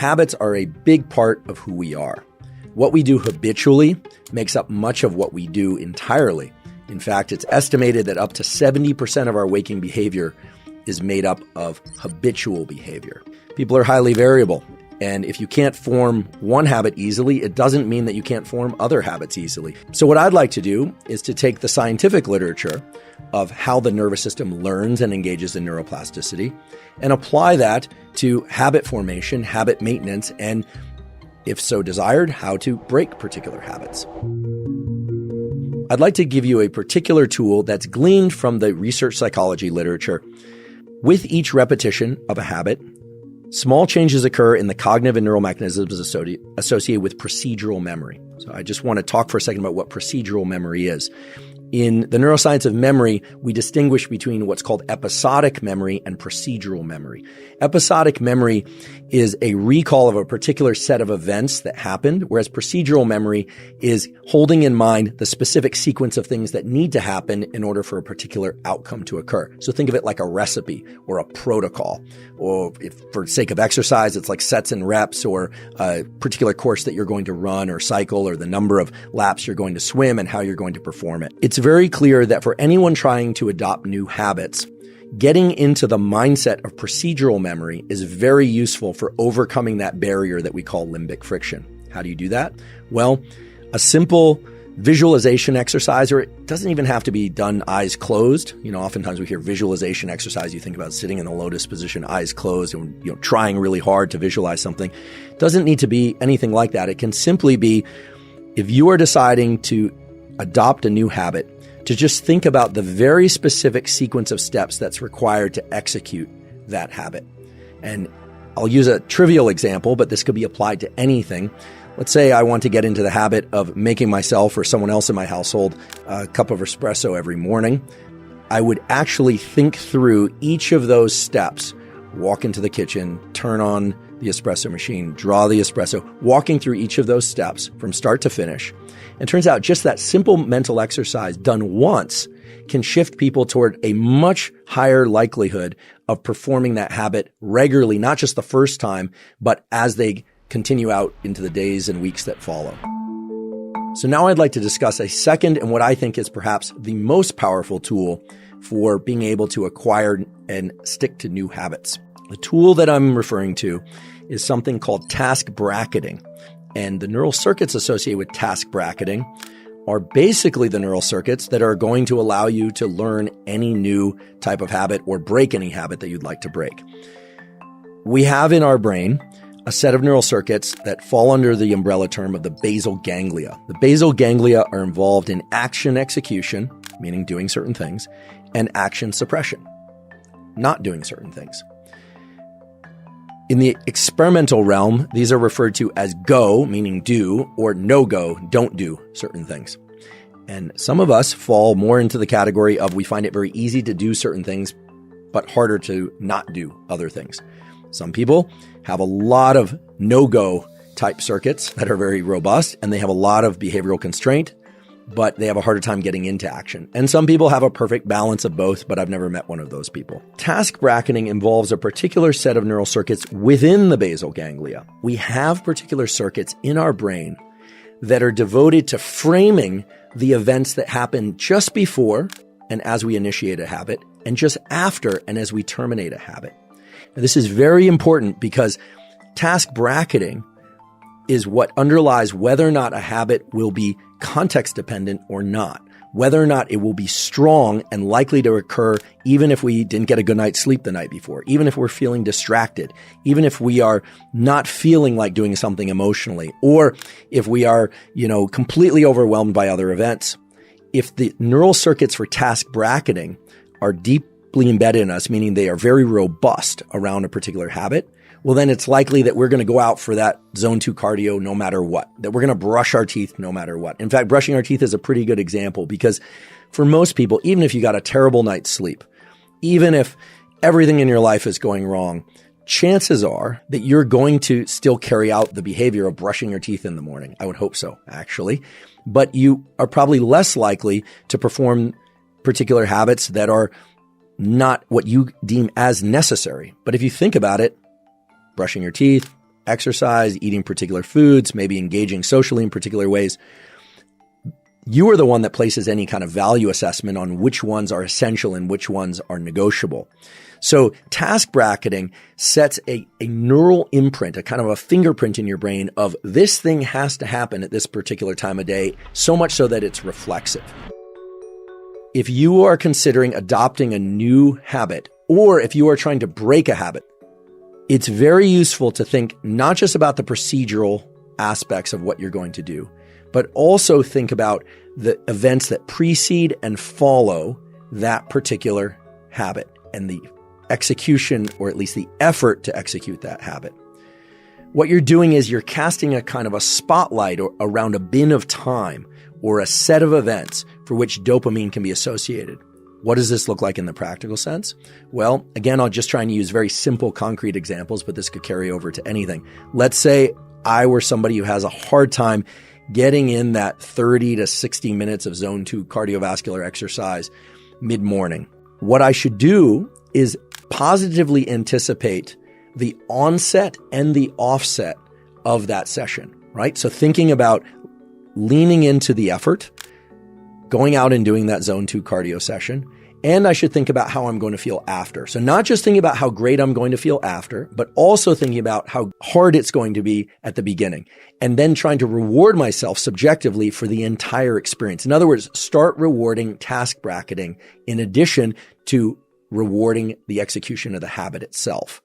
habits are a big part of who we are. What we do habitually makes up much of what we do entirely. In fact, it's estimated that up to 70% of our waking behavior is made up of habitual behavior. People are highly variable. And if you can't form one habit easily, it doesn't mean that you can't form other habits easily. So what I'd like to do is to take the scientific literature of how the nervous system learns and engages in neuroplasticity and apply that to habit formation, habit maintenance, and if so desired, how to break particular habits. I'd like to give you a particular tool that's gleaned from the research psychology literature. With each repetition of a habit, small changes occur in the cognitive and neural mechanisms associated with procedural memory. So I just want to talk for a second about what procedural memory is. In the neuroscience of memory, we distinguish between what's called episodic memory and procedural memory. Episodic memory is a recall of a particular set of events that happened, whereas procedural memory is holding in mind the specific sequence of things that need to happen in order for a particular outcome to occur. So think of it like a recipe or a protocol, or if for sake of exercise, it's like sets and reps, or a particular course that you're going to run or cycle, or the number of laps you're going to swim and how you're going to perform it. It's very clear that for anyone trying to adopt new habits, getting into the mindset of procedural memory is very useful for overcoming that barrier that we call limbic friction. How do you do that? Well, a simple visualization exercise, or it doesn't even have to be done eyes closed. Oftentimes we hear visualization exercise. You think about sitting in a lotus position, eyes closed, and trying really hard to visualize something. It doesn't need to be anything like that. It can simply be, if you are deciding to adopt a new habit, to just think about the very specific sequence of steps that's required to execute that habit. And I'll use a trivial example, but this could be applied to anything. Let's say I want to get into the habit of making myself or someone else in my household a cup of espresso every morning. I would actually think through each of those steps, walk into the kitchen, turn on the espresso machine, draw the espresso, walking through each of those steps from start to finish. And turns out just that simple mental exercise done once can shift people toward a much higher likelihood of performing that habit regularly, not just the first time, but as they continue out into the days and weeks that follow. So now I'd like to discuss a second and what I think is perhaps the most powerful tool for being able to acquire and stick to new habits. The tool that I'm referring to is something called task bracketing. And the neural circuits associated with task bracketing are basically the neural circuits that are going to allow you to learn any new type of habit or break any habit that you'd like to break. We have in our brain a set of neural circuits that fall under the umbrella term of the basal ganglia. The basal ganglia are involved in action execution, meaning doing certain things, and action suppression, not doing certain things. In the experimental realm, these are referred to as go, meaning do, or no go, don't do certain things. And some of us fall more into the category of we find it very easy to do certain things, but harder to not do other things. Some people have a lot of no-go type circuits that are very robust, and they have a lot of behavioral constraint, but they have a harder time getting into action. And some people have a perfect balance of both, but I've never met one of those people. Task bracketing involves a particular set of neural circuits within the basal ganglia. We have particular circuits in our brain that are devoted to framing the events that happen just before and as we initiate a habit, and just after and as we terminate a habit. Now, this is very important because task bracketing is what underlies whether or not a habit will be context dependent or not, whether or not it will be strong and likely to occur even if we didn't get a good night's sleep the night before, even if we're feeling distracted, even if we are not feeling like doing something emotionally, or if we are, completely overwhelmed by other events. If the neural circuits for task bracketing are deeply embedded in us, meaning they are very robust around a particular habit, well, then it's likely that we're going to go out for that zone 2 cardio no matter what, that we're going to brush our teeth no matter what. In fact, brushing our teeth is a pretty good example because for most people, even if you got a terrible night's sleep, even if everything in your life is going wrong, chances are that you're going to still carry out the behavior of brushing your teeth in the morning. I would hope so, actually. But you are probably less likely to perform particular habits that are not what you deem as necessary. But if you think about it, brushing your teeth, exercise, eating particular foods, maybe engaging socially in particular ways, you are the one that places any kind of value assessment on which ones are essential and which ones are negotiable. So task bracketing sets a neural imprint, a kind of a fingerprint in your brain of this thing has to happen at this particular time of day, so much so that it's reflexive. If you are considering adopting a new habit, or if you are trying to break a habit, it's very useful to think not just about the procedural aspects of what you're going to do, but also think about the events that precede and follow that particular habit and the execution, or at least the effort to execute that habit. What you're doing is you're casting a kind of a spotlight around a bin of time or a set of events for which dopamine can be associated. What does this look like in the practical sense? Well, again, I'll just try and use very simple, concrete examples, but this could carry over to anything. Let's say I were somebody who has a hard time getting in that 30 to 60 minutes of zone 2 cardiovascular exercise mid-morning. What I should do is positively anticipate the onset and the offset of that session, right? So thinking about leaning into the effort, going out and doing that zone 2 cardio session, and I should think about how I'm going to feel after. So not just thinking about how great I'm going to feel after, but also thinking about how hard it's going to be at the beginning, and then trying to reward myself subjectively for the entire experience. In other words, start rewarding task bracketing in addition to rewarding the execution of the habit itself.